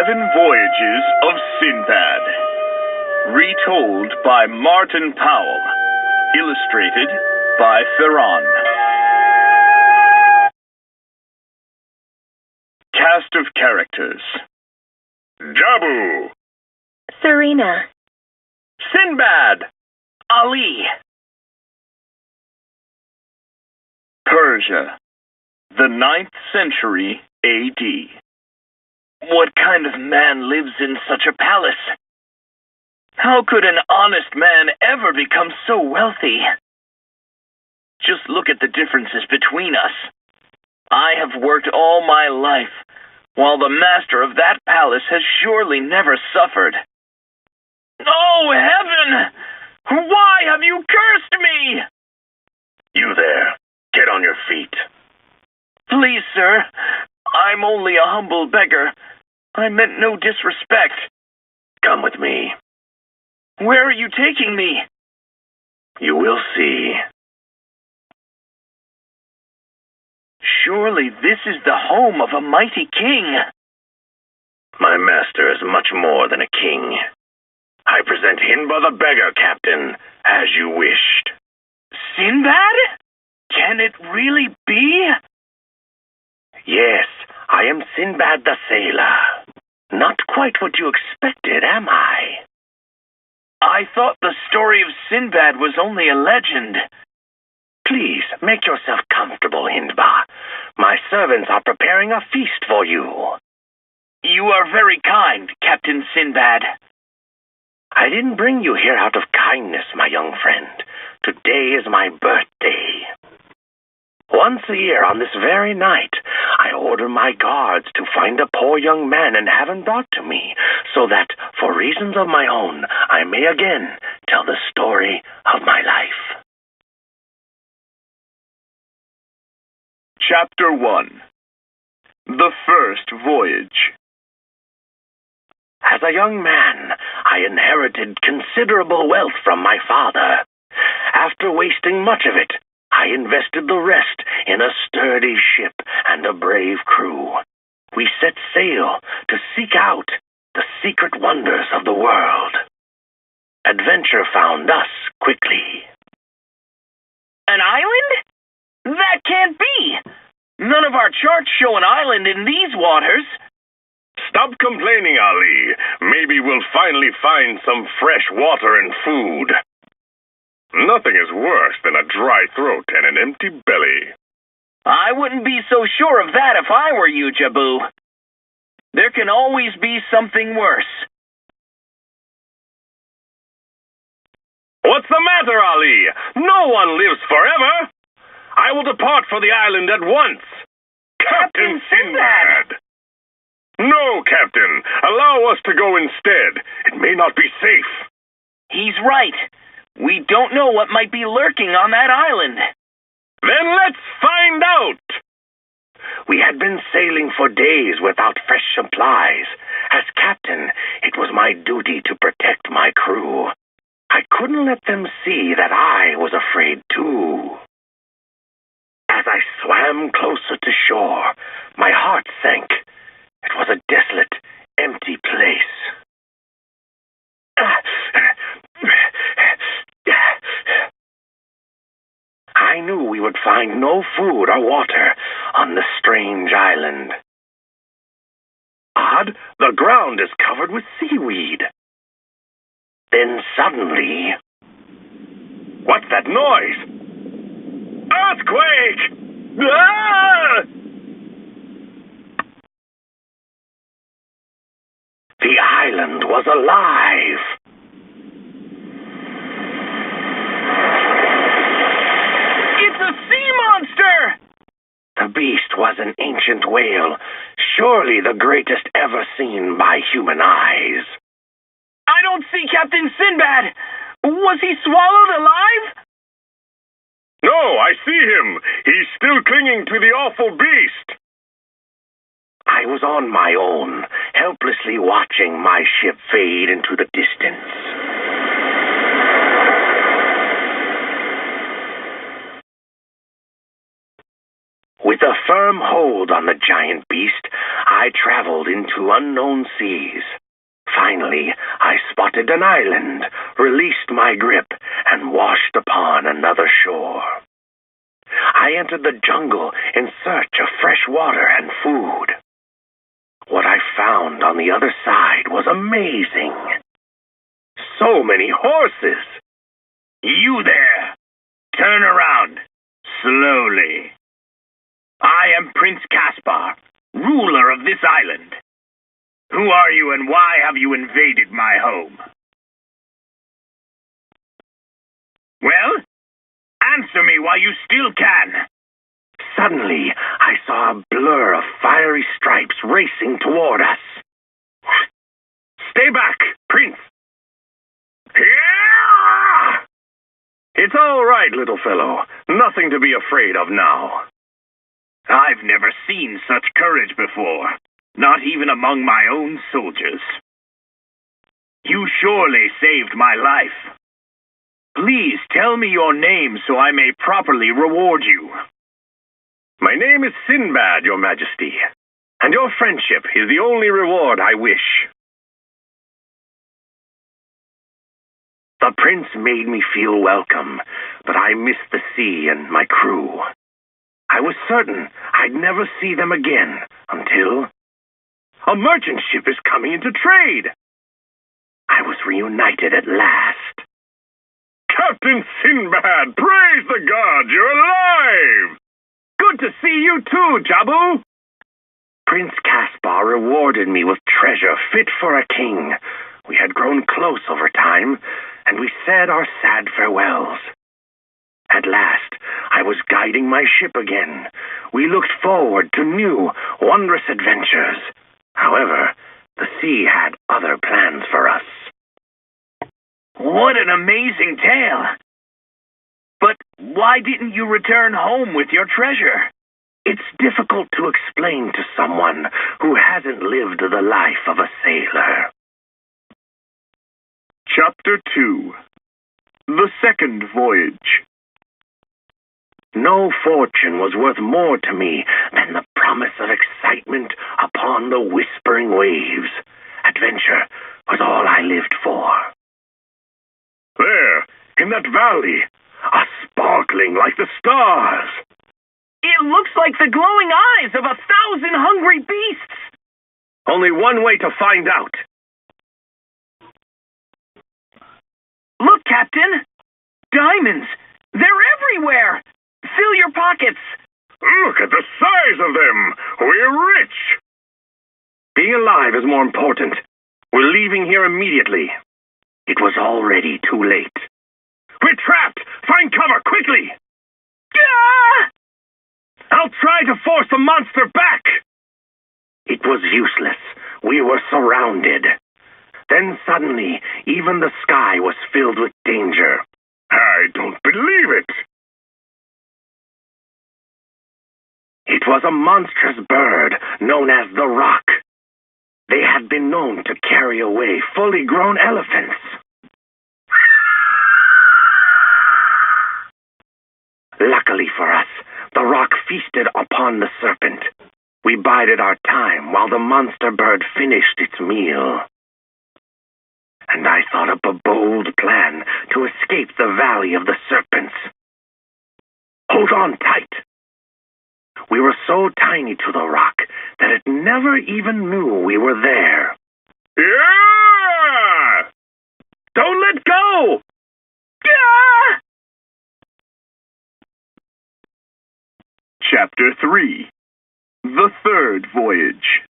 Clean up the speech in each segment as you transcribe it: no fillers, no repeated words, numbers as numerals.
Seven Voyages of Sinbad. Retold by Martin Powell. Illustrated by Ferran. Cast of characters: Jabu, Serena, Sinbad, Ali, Persia, the 9th century A.D. What kind of man lives in such a palace? How could an honest man ever become so wealthy? Just look at the differences between us. I have worked all my life, while the master of that palace has surely never suffered. Oh, heaven! Why have you cursed me? You there, get on your feet. Please, sir, I'm only a humble beggar. I meant no disrespect. Come with me. Where are you taking me? You will see. Surely this is the home of a mighty king. My master is much more than a king. I present Sinbad the beggar, Captain, as you wished. Sinbad? Can it really be? Yes, I am Sinbad the Sailor. Not quite what you expected, am I? I thought the story of Sinbad was only a legend. Please, make yourself comfortable, Sinbad. My servants are preparing a feast for you. You are very kind, Captain Sinbad. I didn't bring you here out of kindness, my young friend. Today is my birthday. Once a year on this very night, I order my guards to find a poor young man and have him brought to me, so that, for reasons of my own, I may again tell the story of my life. Chapter 1. The First Voyage. As a young man, I inherited considerable wealth from my father. After wasting much of it, I invested the rest in a sturdy ship and a brave crew. We set sail to seek out the secret wonders of the world. Adventure found us quickly. An island? That can't be! None of our charts show an island in these waters. Stop complaining, Ali. Maybe we'll finally find some fresh water and food. Nothing is worse than a dry throat and an empty belly. I wouldn't be so sure of that if I were you, Jabu. There can always be something worse. What's the matter, Ali? No one lives forever. I will depart for the island at once. Captain Sinbad! No, Captain. Allow us to go instead. It may not be safe. He's right. We don't know what might be lurking on that island. Then let's find out. We had been sailing for days without fresh supplies. As captain, it was my duty to protect my crew. I couldn't let them see that I was afraid too. As I swam closer to shore, my heart sank. It was a desolate, empty place. I knew we would find no food or water on this strange island. Odd, the ground is covered with seaweed. Then suddenly... What's that noise? Earthquake! Ah! The island was alive. It's a sea monster! The beast was an ancient whale, surely the greatest ever seen by human eyes. I don't see Captain Sinbad. Was he swallowed alive? No, I see him. He's still clinging to the awful beast. I was on my own, helplessly watching my ship fade into the distance. With With a firm hold on the giant beast, I traveled into unknown seas. Finally, I spotted an island, released my grip, and washed upon another shore. I entered the jungle in search of fresh water and food. What I found on the other side was amazing. So many horses! You there! Turn around, slowly. I am Prince Caspar, ruler of this island. Who are you and why have you invaded my home? Well, answer me while you still can. Suddenly, I saw a blur of fiery stripes racing toward us. Stay back, Prince! Yeah! It's all right, little fellow. Nothing to be afraid of now. I've never seen such courage before, not even among my own soldiers. You surely saved my life. Please tell me your name so I may properly reward you. My name is Sinbad, Your Majesty, and your friendship is the only reward I wish. The prince made me feel welcome, but I missed the sea and my crew. I was certain I'd never see them again until a merchant ship is coming into trade. I was reunited at last. Captain Sinbad, praise the gods, you're alive! Good to see you too, Jabu! Prince Caspar rewarded me with treasure fit for a king. We had grown close over time, and we said our sad farewells. At last, I was guiding my ship again. We looked forward to new, wondrous adventures. However, the sea had other plans for us. What an amazing tale! But why didn't you return home with your treasure? It's difficult to explain to someone who hasn't lived the life of a sailor. Chapter 2. The Second Voyage. No fortune was worth more to me than the promise of excitement upon the whispering waves. Adventure was all I lived for. There, in that valley, sparkling like the stars. It looks like the glowing eyes of 1,000 hungry beasts. Only one way to find out. Look, Captain! Diamonds! They're everywhere! Fill your pockets! Look at the size of them! We're rich! Being alive is more important. We're leaving here immediately. It was already too late. We're trapped! Find cover, quickly! Ah! I'll try to force the monster back! It was useless. We were surrounded. Then suddenly, even the sky was filled with danger. I don't believe it! It was a monstrous bird known as the Rock. They had been known to carry away fully grown elephants. Luckily for us, the Rock feasted upon the serpent. We bided our time while the monster bird finished its meal. And I thought up a bold plan to escape the Valley of the Serpents. Hold on tight! We were so tiny to the Rock that it never even knew we were there. Yeah! Don't let go! Yeah! Chapter 3. The Third Voyage.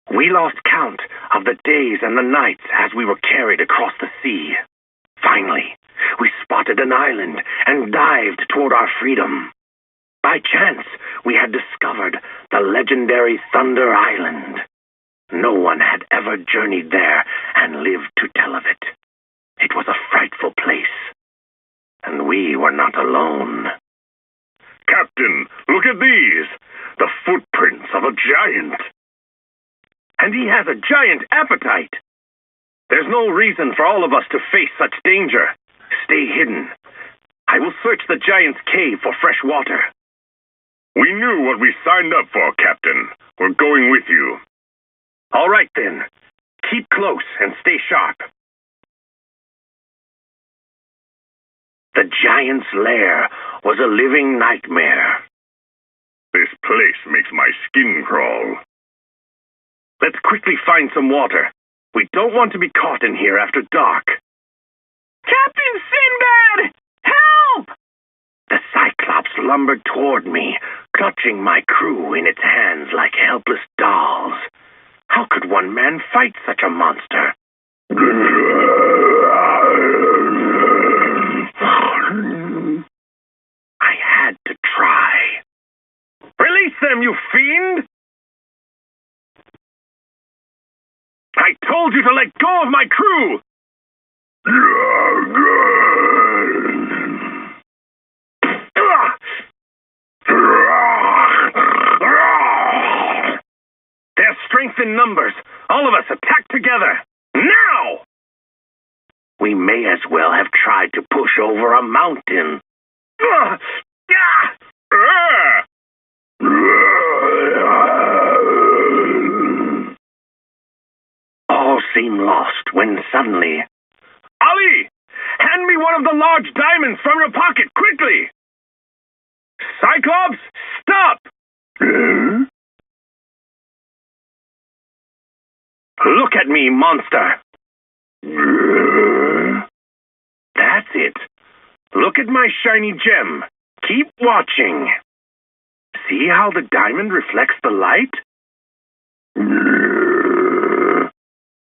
We lost count of the days and the nights as we were carried across the sea. Finally, we spotted an island and dived toward our freedom. By chance, we had discovered the legendary Thunder Island. No one had ever journeyed there and lived to tell of it. It was a frightful place, and we were not alone. Captain, look at these! The footprints of a giant. And he has a giant appetite. There's no reason for all of us to face such danger. Stay hidden. I will search the giant's cave for fresh water. We knew what we signed up for, Captain. We're going with you. All right, then. Keep close and stay sharp. The giant's lair was a living nightmare. This place makes my skin crawl. Let's quickly find some water. We don't want to be caught in here after dark. Captain Sinbad! Help! The Cyclops lumbered toward me, clutching my crew in its hands like helpless dolls. How could one man fight such a monster? I had to try. Release them, you fiend! I told you to let go of my crew! There's strength in numbers. All of us attack together. Now! We may as well have tried to push over a mountain. All seemed lost when suddenly... Ali! Hand me one of the large diamonds from your pocket, quickly! Cyclops, stop! Look at me, monster! That's it. Look at my shiny gem. Keep watching. See how the diamond reflects the light?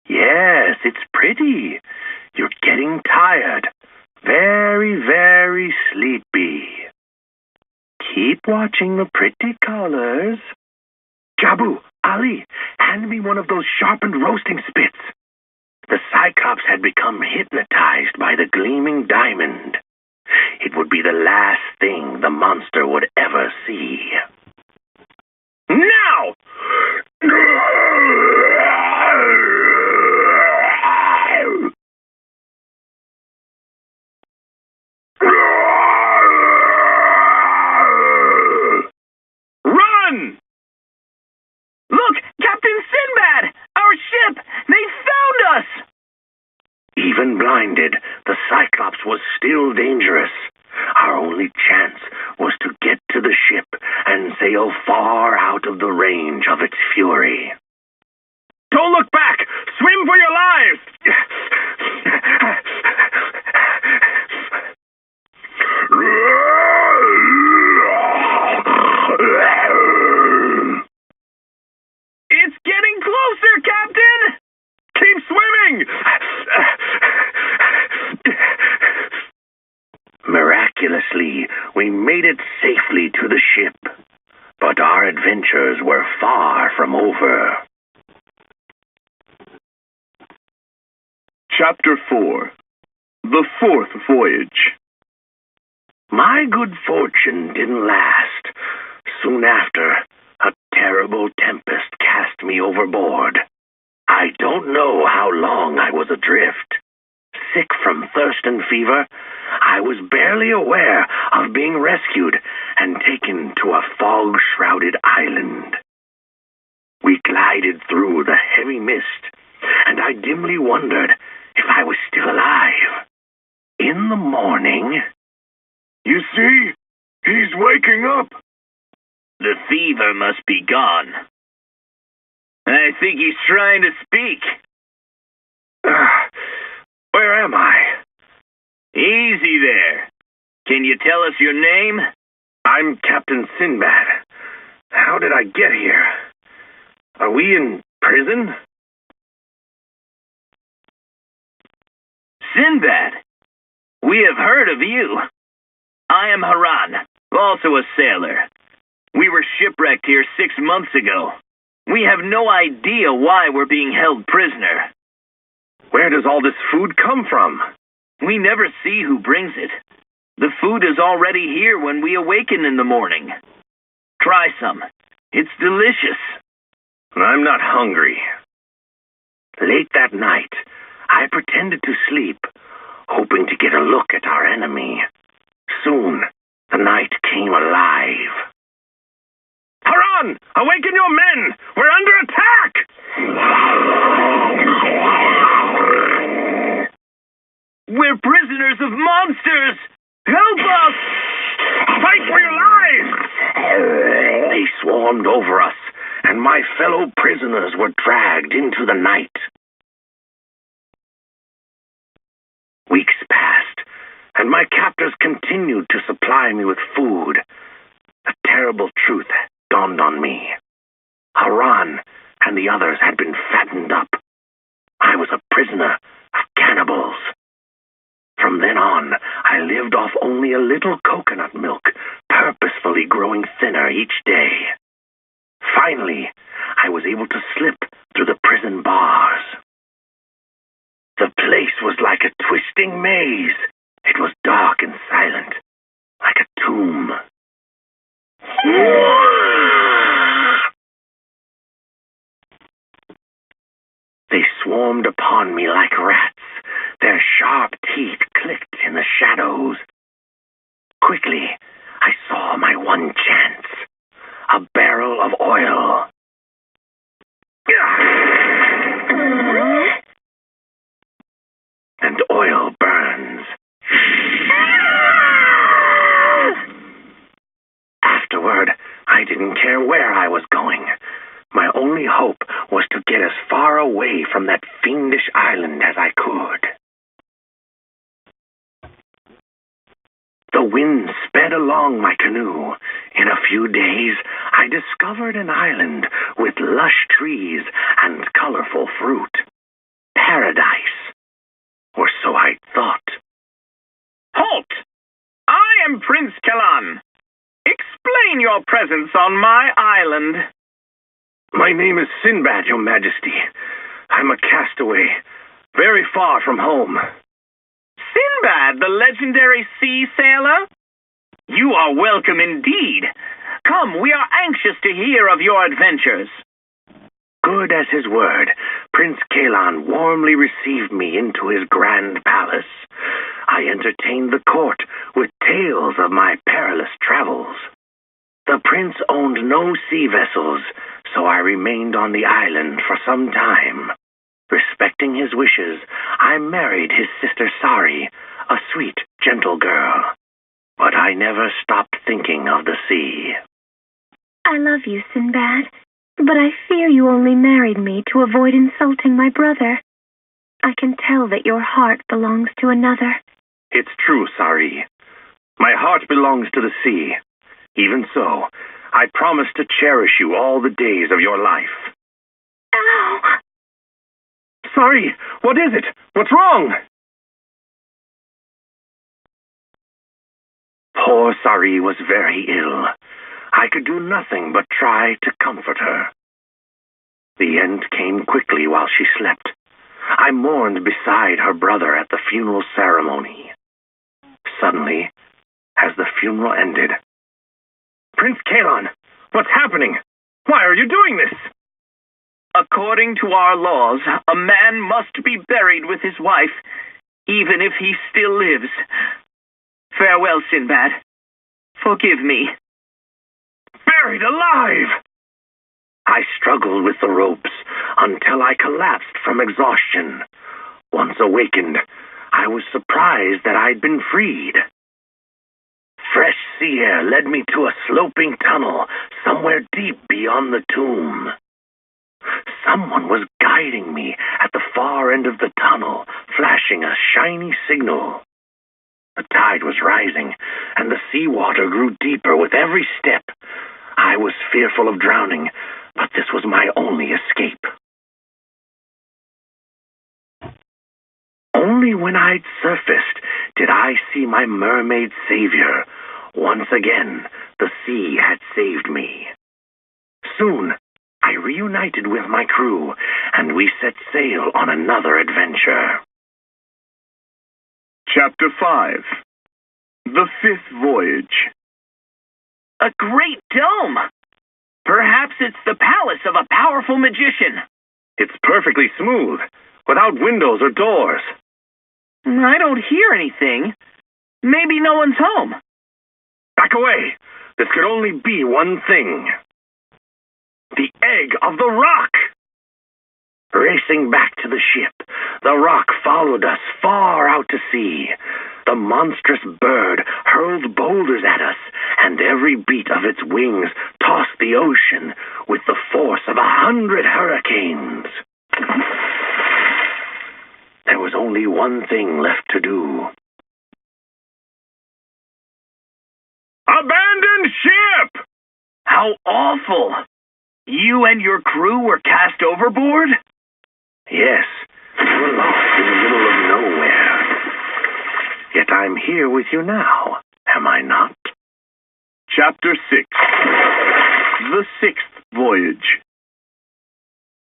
Yes, it's pretty. You're getting tired. Very, very sleepy. Keep watching the pretty colors. Jabu, Ali, hand me one of those sharpened roasting spits. The Cyclops had become hypnotized by the gleaming diamond. It would be the last thing the monster would ever see. Now! Run! Look, Captain Sinbad! Our ship! They found us! Even blinded, the Cyclops was still dangerous. Our only chance was to get to the ship and sail far out of the range of its fury. Don't look back! Swim for your lives! It's getting closer, Captain! Keep swimming! Miraculously, we made it safely to the ship, but our adventures were far from over. Chapter 4. The Fourth Voyage. My good fortune didn't last. Soon after, a terrible tempest cast me overboard. I don't know how long I was adrift. Sick from thirst and fever, I was barely aware of being rescued and taken to a fog-shrouded island. We glided through the heavy mist, and I dimly wondered if I was still alive. In the morning... You see, he's waking up. The fever must be gone. I think he's trying to speak. Where am I? Easy there. Can you tell us your name? I'm Captain Sinbad. How did I get here? Are we in prison? Sinbad, we have heard of you. I am Ferran, also a sailor. We were shipwrecked here 6 months ago. We have no idea why we're being held prisoner. Where does all this food come from? We never see who brings it. The food is already here when we awaken in the morning. Try some. It's delicious. I'm not hungry. Late that night, I pretended to sleep, hoping to get a look at our enemy. Soon, the night came alive. Awaken your men! We're under attack! We're prisoners of monsters! Help us! Fight for your lives! They swarmed over us, and my fellow prisoners were dragged into the night. Weeks passed, and my captors continued to supply me with food. A terrible truth dawned on me. Ferran and the others had been fattened up. I was a prisoner of cannibals. From then on, I lived off only a little coconut milk, purposefully growing thinner each day. Finally, I was able to slip through the prison bars. The place was like a twisting maze. It was dark and silent, like a tomb. They swarmed upon me like rats. Their sharp teeth clicked in the shadows. Quickly, I saw my one chance. A barrel of oil. And oil burns. Afterward, I didn't care where I was going. My only hope was to get as far away from that fiendish island as I could. The wind sped along my canoe. In a few days, I discovered an island with lush trees and colorful fruit. Paradise. Or so I thought. Halt! I am Prince Kellan. Explain your presence on my island. My name is Sinbad, Your Majesty. I'm a castaway, very far from home. Sinbad, the legendary sea sailor? You are welcome indeed. Come, we are anxious to hear of your adventures. Good as his word, Prince Kellan warmly received me into his grand palace. I entertained the court with tales of my perilous travels. The prince owned no sea vessels, so I remained on the island for some time. Respecting his wishes, I married his sister Sari, a sweet, gentle girl. But I never stopped thinking of the sea. I love you, Sinbad, but I fear you only married me to avoid insulting my brother. I can tell that your heart belongs to another. It's true, Sari. My heart belongs to the sea. Even so, I promise to cherish you all the days of your life. Ow! Sorry, what is it? What's wrong? Poor Sari was very ill. I could do nothing but try to comfort her. The end came quickly while she slept. I mourned beside her brother at the funeral ceremony. Suddenly, as the funeral ended, Prince Kellan, what's happening? Why are you doing this? According to our laws, a man must be buried with his wife, even if he still lives. Farewell, Sinbad. Forgive me. Buried alive! I struggled with the ropes until I collapsed from exhaustion. Once awakened, I was surprised that I'd been freed. Fresh sea air led me to a sloping tunnel somewhere deep beyond the tomb. Someone was guiding me at the far end of the tunnel, flashing a shiny signal. The tide was rising, and the seawater grew deeper with every step. I was fearful of drowning, but this was my only escape. Only when I'd surfaced did I see my mermaid savior. Once again, the sea had saved me. Soon, I reunited with my crew, and we set sail on another adventure. Chapter 5. The Fifth Voyage. A great dome! Perhaps it's the palace of a powerful magician. It's perfectly smooth, without windows or doors. I don't hear anything. Maybe no one's home. Back away! This could only be one thing. The egg of the rock! Racing back to the ship, the rock followed us far out to sea. The monstrous bird hurled boulders at us, and every beat of its wings tossed the ocean with the force of 100 hurricanes. There was only one thing left to do. Abandon ship! How awful! You and your crew were cast overboard? Yes, we were lost in the middle of nowhere. Yet I'm here with you now, am I not? Chapter 6. The Sixth Voyage.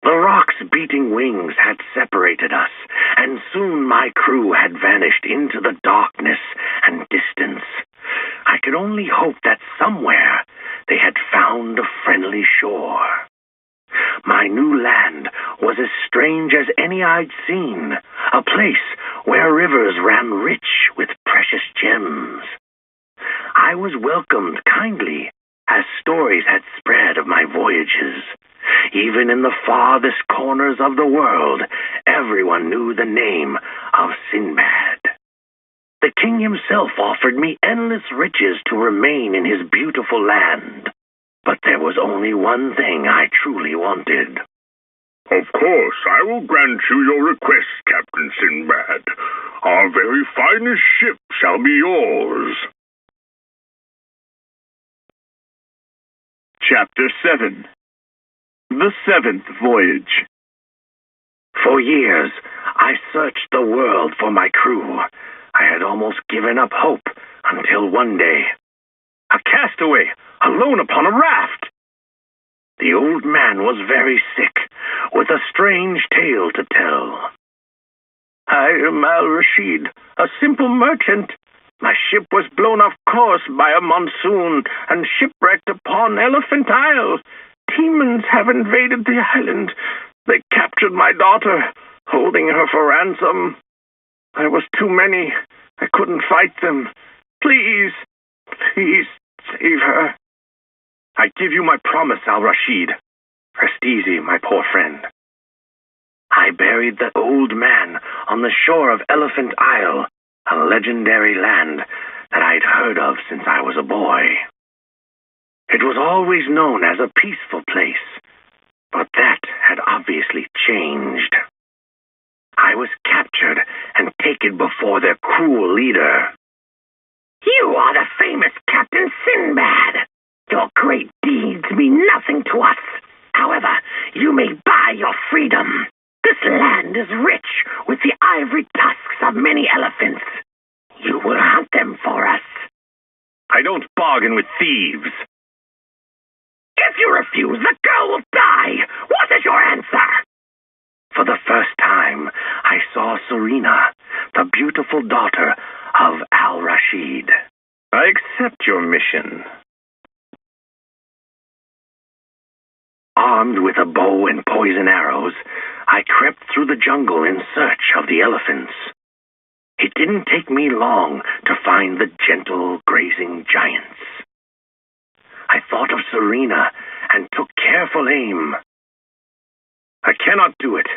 The rock's beating wings had separated us, and soon my crew had vanished into the darkness and distance. I could only hope that somewhere they had found a friendly shore. My new land was as strange as any I'd seen, a place where rivers ran rich with precious gems. I was welcomed kindly, as stories had spread of my voyages. Even in the farthest corners of the world, everyone knew the name of Sinbad. The king himself offered me endless riches to remain in his beautiful land. But there was only one thing I truly wanted. Of course, I will grant you your request, Captain Sinbad. Our very finest ship shall be yours. Chapter 7. The Seventh Voyage. For years, I searched the world for my crew. I had almost given up hope until one day. A castaway, alone upon a raft. The old man was very sick, with a strange tale to tell. I am Al-Rashid, a simple merchant. My ship was blown off course by a monsoon and shipwrecked upon Elephant Isle. Demons have invaded the island. They captured my daughter, holding her for ransom. There was too many. I couldn't fight them. Please, please save her. I give you my promise, Al-Rashid. Rest easy, my poor friend. I buried the old man on the shore of Elephant Isle, a legendary land that I'd heard of since I was a boy. It was always known as a peaceful place, but that had obviously changed. I was captured and taken before their cruel leader. You are the famous Captain Sinbad. Your great deeds mean nothing to us. However, you may buy your freedom. This land is rich with the ivory tusks of many elephants. You will hunt them for us. I don't bargain with thieves. If you refuse, the girl will die. What is your answer? For the first time, I saw Serena, the beautiful daughter of Al-Rashid. I accept your mission. Armed with a bow and poison arrows, I crept through the jungle in search of the elephants. It didn't take me long to find the gentle, grazing giants. I thought of Serena and took careful aim. I cannot do it.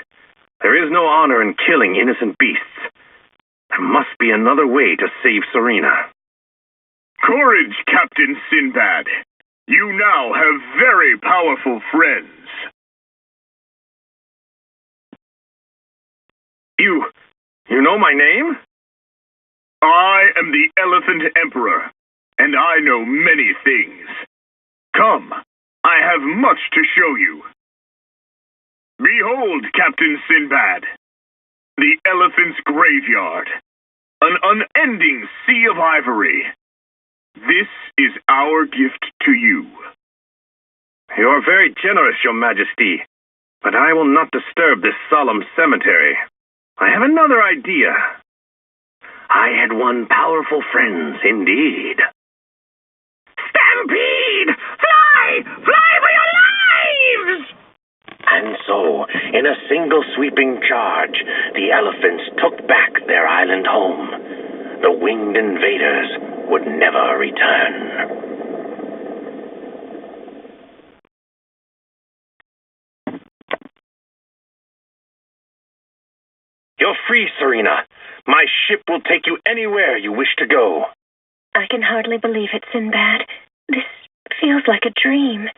There is no honor in killing innocent beasts. There must be another way to save Serena. Courage, Captain Sinbad. You now have very powerful friends. You know my name? I am the Elephant Emperor, and I know many things. Come, I have much to show you. Behold, Captain Sinbad, the elephant's graveyard, an unending sea of ivory. This is our gift to you. You are very generous, Your Majesty, but I will not disturb this solemn cemetery. I have another idea. I had won powerful friends indeed. Stampede! Fly! Fly for your lives! And so, in a single sweeping charge, the elephants took back their island home. The winged invaders would never return. free, Serena. My ship will take you anywhere you wish to go. I can hardly believe it, Sinbad. This feels like a dream.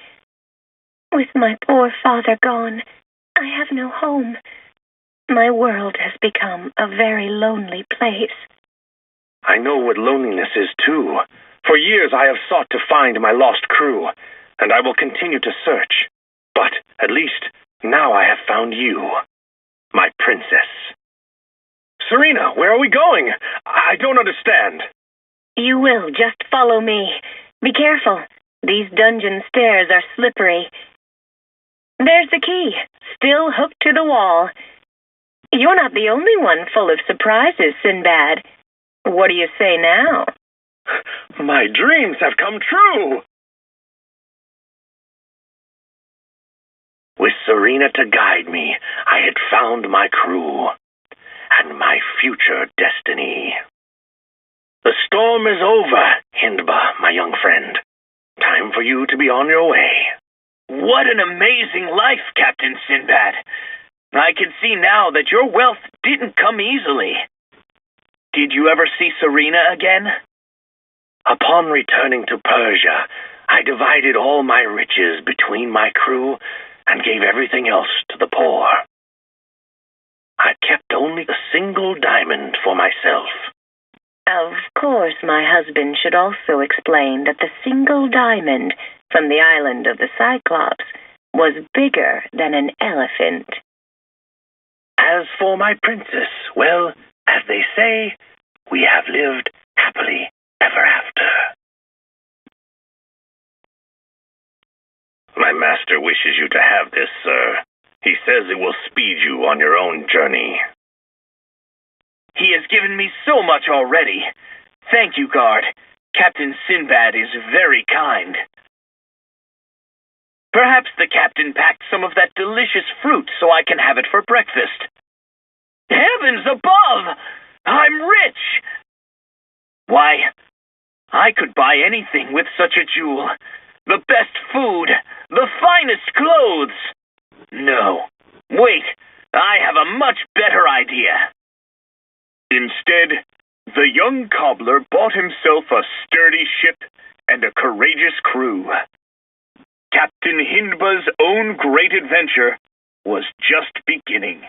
With my poor father gone, I have no home. My world has become a very lonely place. I know what loneliness is, too. For years I have sought to find my lost crew, and I will continue to search. But at least now I have found you, my princess. Serena, where are we going? I don't understand. You will. Just follow me. Be careful. These dungeon stairs are slippery. There's the key, still hooked to the wall. You're not the only one full of surprises, Sinbad. What do you say now? My dreams have come true! With Serena to guide me, I had found my crew and my future destiny. The storm is over, Hindba, my young friend. Time for you to be on your way. What an amazing life, Captain Sinbad. I can see now that your wealth didn't come easily. Did you ever see Serena again? Upon returning to Persia, I divided all my riches between my crew and gave everything else to the poor. I kept only a single diamond for myself. Of course, my husband should also explain that the single diamond from the island of the Cyclops was bigger than an elephant. As for my princess, well, as they say, we have lived happily ever after. My master wishes you to have this, sir. He says it will speed you on your own journey. He has given me so much already. Thank you, guard. Captain Sinbad is very kind. Perhaps the captain packed some of that delicious fruit so I can have it for breakfast. Heavens above! I'm rich! Why, I could buy anything with such a jewel. The best food, the finest clothes. No, wait, I have a much better idea. Instead, the young cobbler bought himself a sturdy ship and a courageous crew. Captain Hindba's own great adventure was just beginning.